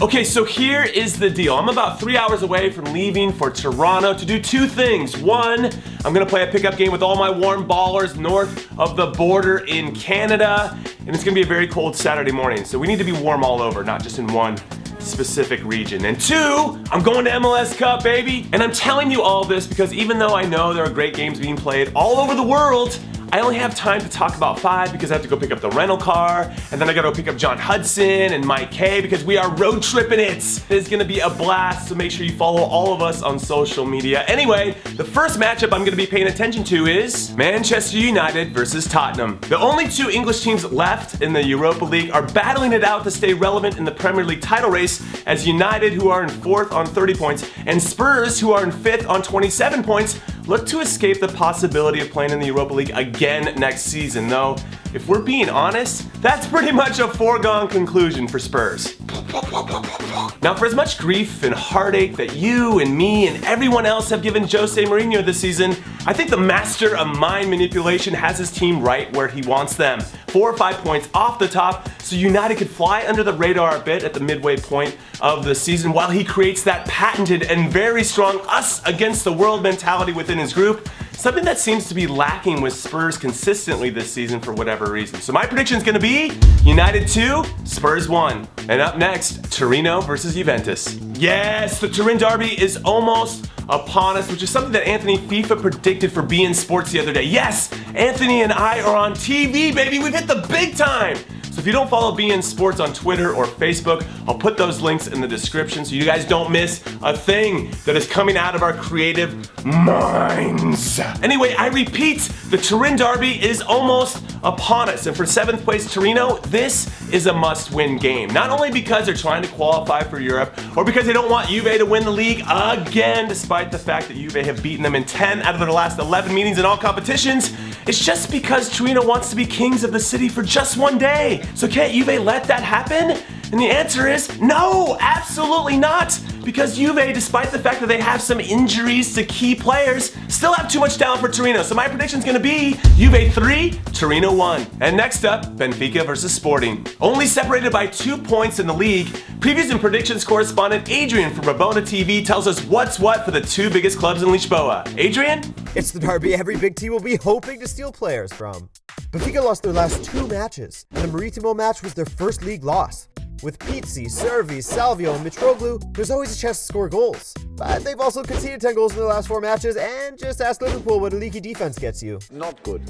Okay, so here is the deal. I'm about 3 hours away from leaving for Toronto to do two things. One, I'm gonna play a pickup game with all my warm ballers north of the border in Canada, and it's gonna be a very cold Saturday morning, so we need to be warm all over, not just in one specific region. And two, I'm going to MLS Cup, baby! And I'm telling you all this because even though I know there are great games being played all over the world, I only have time to talk about 5 because I have to go pick up the rental car, and then I gotta go pick up John Hudson and Mike K because we are road tripping it. It's gonna be a blast, so make sure you follow all of us on social media. Anyway, the first matchup I'm gonna be paying attention to is Manchester United versus Tottenham. The only two English teams left in the Europa League are battling it out to stay relevant in the Premier League title race, as United, who are in 4th on 30 points, and Spurs, who are in 5th on 27 points, look to escape the possibility of playing in the Europa League again next season, though if we're being honest, that's pretty much a foregone conclusion for Spurs. Now, for as much grief and heartache that you and me and everyone else have given Jose Mourinho this season, I think the master of mind manipulation has his team right where he wants them. 4 or 5 points off the top, so United could fly under the radar a bit at the midway point of the season while he creates that patented and very strong us against the world mentality within his group, something that seems to be lacking with Spurs consistently this season for whatever reason. So my prediction is going to be United 2, Spurs 1. And up next, Torino versus Juventus. Yes, the Turin derby is almost upon us, which is something that Anthony FIFA predicted for beIN Sports the other day. Yes, Anthony and I are on TV, baby. We've hit the big time. So if you don't follow beIN Sports on Twitter or Facebook, I'll put those links in the description so you guys don't miss a thing that is coming out of our creative minds. Anyway, I repeat, the Turin derby is almost upon us, and for 7th place Torino, this is a must-win game. Not only because they're trying to qualify for Europe, or because they don't want Juve to win the league again, despite the fact that Juve have beaten them in 10 out of their last 11 meetings in all competitions. It's just because Torino wants to be kings of the city for just one day. So can't Juve let that happen? And the answer is no, absolutely not. Because Juve, despite the fact that they have some injuries to key players, still have too much talent for Torino. So my prediction is going to be Juve 3, Torino 1. And next up, Benfica versus Sporting. Only separated by 2 points in the league, previews and predictions correspondent Adrian from Rabona TV tells us what's what for the 2 biggest clubs in Lisboa. Adrian? It's the derby every big team will be hoping to steal players from. Benfica lost their last 2 matches, and the Maritimo match was their first league loss. With Pizzi, Servi, Salvio, and Mitroglou, there's always a chance to score goals. But they've also conceded 10 goals in their last 4 matches, and just ask Liverpool what a leaky defense gets you. Not good.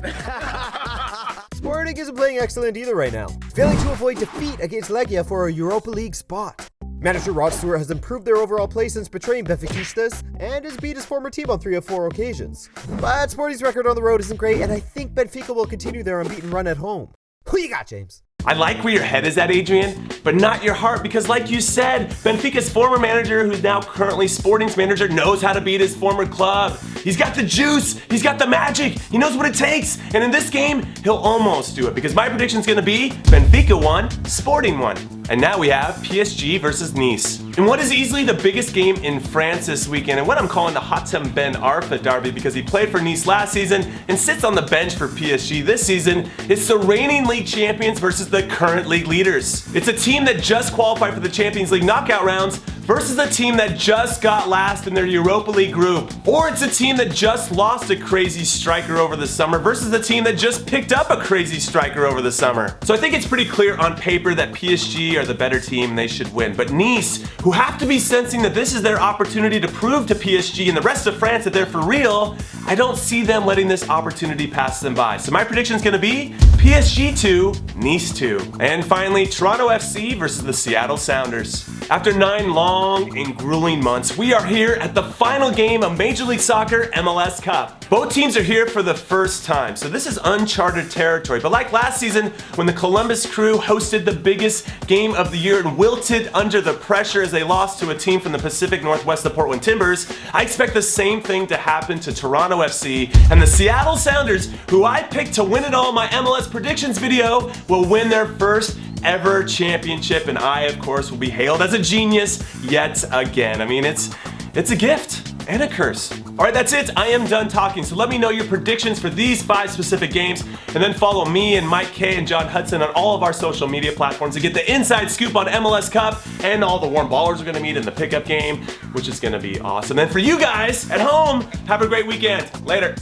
Sporting isn't playing excellent either right now, failing to avoid defeat against Legia for a Europa League spot. Manager Rod Stewart has improved their overall play since betraying Benfiquistas and has beat his former team on 3 of 4 occasions. But Sporting's record on the road isn't great, and I think Benfica will continue their unbeaten run at home. Who you got, James? I like where your head is at, Adrian, but not your heart, because like you said, Benfica's former manager, who's now currently Sporting's manager, knows how to beat his former club. He's got the juice, he's got the magic, he knows what it takes, and in this game, he'll almost do it, because my prediction's gonna be Benfica 1, Sporting 1. And now we have PSG versus Nice. In what is easily the biggest game in France this weekend, and what I'm calling the Hatem Ben Arfa derby because he played for Nice last season and sits on the bench for PSG this season, it's the reigning league champions versus the current league leaders. It's a team that just qualified for the Champions League knockout rounds versus a team that just got last in their Europa League group. Or it's a team that just lost a crazy striker over the summer versus a team that just picked up a crazy striker over the summer. So I think it's pretty clear on paper that PSG are the better team and they should win. But Nice, who have to be sensing that this is their opportunity to prove to PSG and the rest of France that they're for real, I don't see them letting this opportunity pass them by. So my prediction is going to be PSG 2, Nice 2. And finally, Toronto FC versus the Seattle Sounders. After 9 long and grueling months, we are here at the final game of Major League Soccer MLS Cup. Both teams are here for the first time, so this is uncharted territory. But like last season, when the Columbus Crew hosted the biggest game of the year and wilted under the pressure as they lost to a team from the Pacific Northwest, the Portland Timbers, I expect the same thing to happen to Toronto FC, and the Seattle Sounders, who I picked to win it all in my MLS predictions video, will win their first ever championship, and I, of course, will be hailed as a genius yet again. I mean, it's a gift and a curse. All right, that's it. I am done talking. So let me know your predictions for these 5 specific games, and then follow me and Mike K and John Hudson on all of our social media platforms to get the inside scoop on MLS Cup and all the warm ballers we're gonna meet in the pickup game, which is gonna be awesome. And for you guys at home, have a great weekend. Later.